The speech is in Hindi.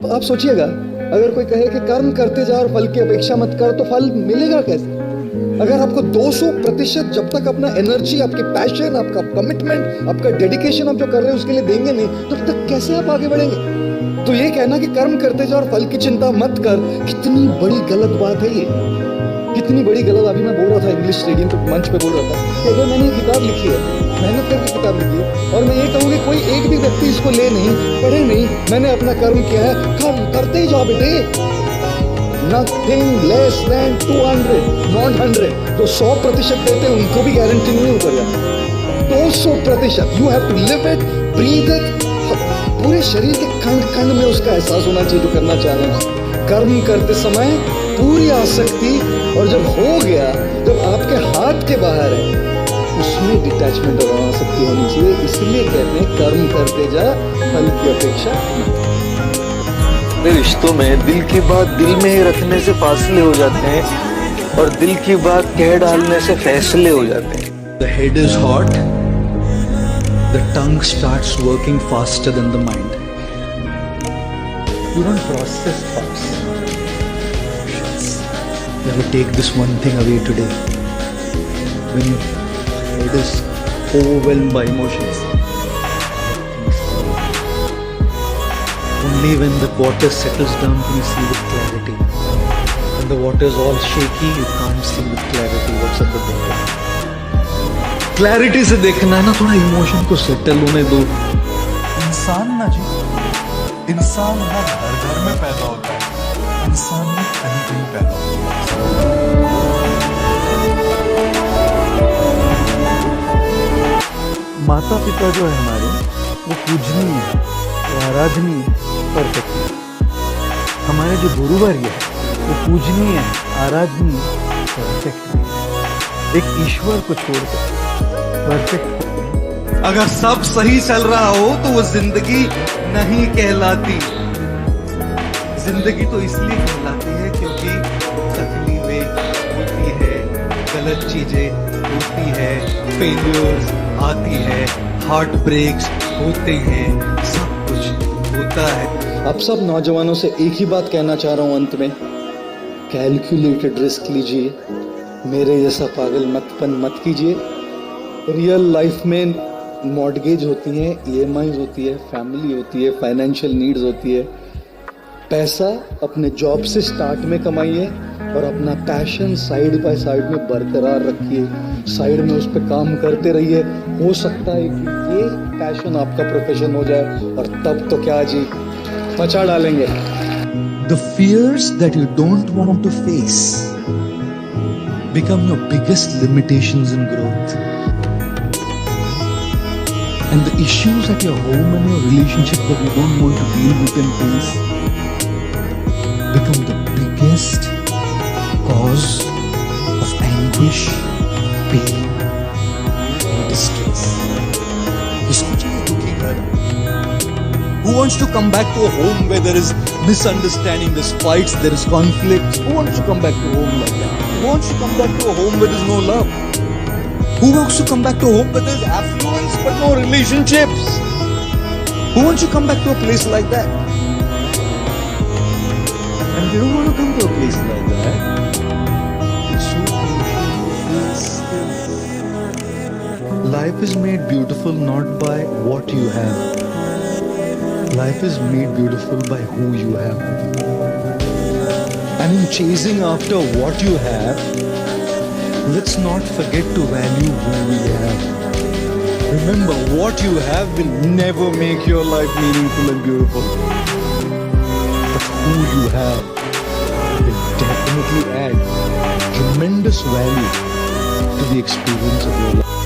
तो आप सोचिएगा, अगर कोई कहे कि कर्म करते जाओ और फल की अपेक्षा मत कर, तो फल मिलेगा कैसे? अगर आपको 200% जब तक अपना एनर्जी, आपकी पैशन, आपका कमिटमेंट, आपका डेडिकेशन आप जो कर रहे हैं उसके लिए देंगे नहीं, तब तक कैसे आप आगे बढ़ेंगे? तो ये कहना कि कर्म करते जाओ और फल की चिंता मत कर, कितनी बड़ी गलत बात है ये, कितनी बड़ी गलत। अभी मैं बोल रहा था इंग्लिश स्टेडियम पे, मंच पे बोल रहा था कि अगर मैंने ये किताब लिखी है, मेहनत करके किताब लिखी है, और मैं ये कहूँ कि कोई एक भी व्यक्ति इसको ले नहीं, पढ़े नहीं, मैंने अपना कर्म किया है, कर्म करते ही जाओ बेटे। Nothing less than 200, not 100। जो 100% देते हैं उनको भी गारंटी नहीं उतर जाती। 200%। You have to live it, breathe it। पूरे शरीर के कण कण में उसका एहसास होना चाहिए जो करना चाह रहे हैं। कर्म करते समय पूरी आसक्ति, और जब हो गया, जब आपके हाथ के बाहर है, उसमें डिटैचमेंट और आसक्ति होनी चाहिए। इसलिए कहते हैं कर्म करते जा, फल की अपेक्षा मत। रिश्तों में दिल की बात दिल में ही रखने से फासले हो जाते हैं, और दिल की बात कह डालने से फैसले हो जाते हैं। The head is hot, the tongue starts working faster than the mind. You don't process thoughts. Never take this one thing away today. When your head is overwhelmed by emotions, only when the water settles down can you see with clarity. When the water is all shaky, you can't see with clarity what's at the bottom. Clarity से देखना है ना, थोड़ा इमोशन को सेटल होने दो। इंसान ना जी, इंसान ना घर घर में पैदा होता है, इंसान में कहीं कहीं पैदा होता है। माता पिता जो है हमारे, वो पूजनीय है, वो आराधनीय है, परफेक्ट है। हमारे जो गुरुवर्य है वो पूजनीय है, आराधनीय, परफेक्ट है। एक ईश्वर को छोड़कर परफेक्ट। अगर सब सही चल रहा हो तो वो जिंदगी नहीं कहलाती। जिंदगी तो इसलिए कहलाती है क्योंकि तकलीफें होती है, गलत चीजें होती है, फेलियर्स आती है, हार्ट ब्रेक्स होते हैं, सब कुछ होता है। आप सब नौजवानों से एक ही बात कहना चाह रहा हूं अंत में, कैलकुलेटेड रिस्क लीजिए, मेरे जैसा पागल मतपन मत कीजिए। रियल लाइफ में मॉर्गेज होती है, EMI होती है, फैमिली होती है, फाइनेंशियल नीड्स होती है। पैसा अपने जॉब से स्टार्ट में कमाइए, और अपना पैशन साइड बाय साइड में बरकरार रखिए, साइड में उस पर काम करते रहिए। हो सकता है कि ये पैशन आपका प्रोफेशन हो जाए, और तब तो क्या जी, मचा डालेंगे। The fears that you don't want to face become your biggest limitations in growth. And the issues at your home and your relationship that you don't want to deal with and face become the biggest cause of anguish, pain, and distress. Especially दुखी घर. Who wants to come back to a home where there is misunderstanding, there's fights, there is conflict? Who wants to come back to a home like that? Who wants to come back to a home where there's no love? Who wants to come back to a home where there's affluence but no relationships? Who wants to come back to a place like that? And they don't want to come to a place like that. It's so crucial. Life is made beautiful not by what you have. Life is made beautiful by who you have. And in chasing after what you have, let's not forget to value who we have. Remember, what you have will never make your life meaningful and beautiful. But who you have will definitely add tremendous value to the experience of your life.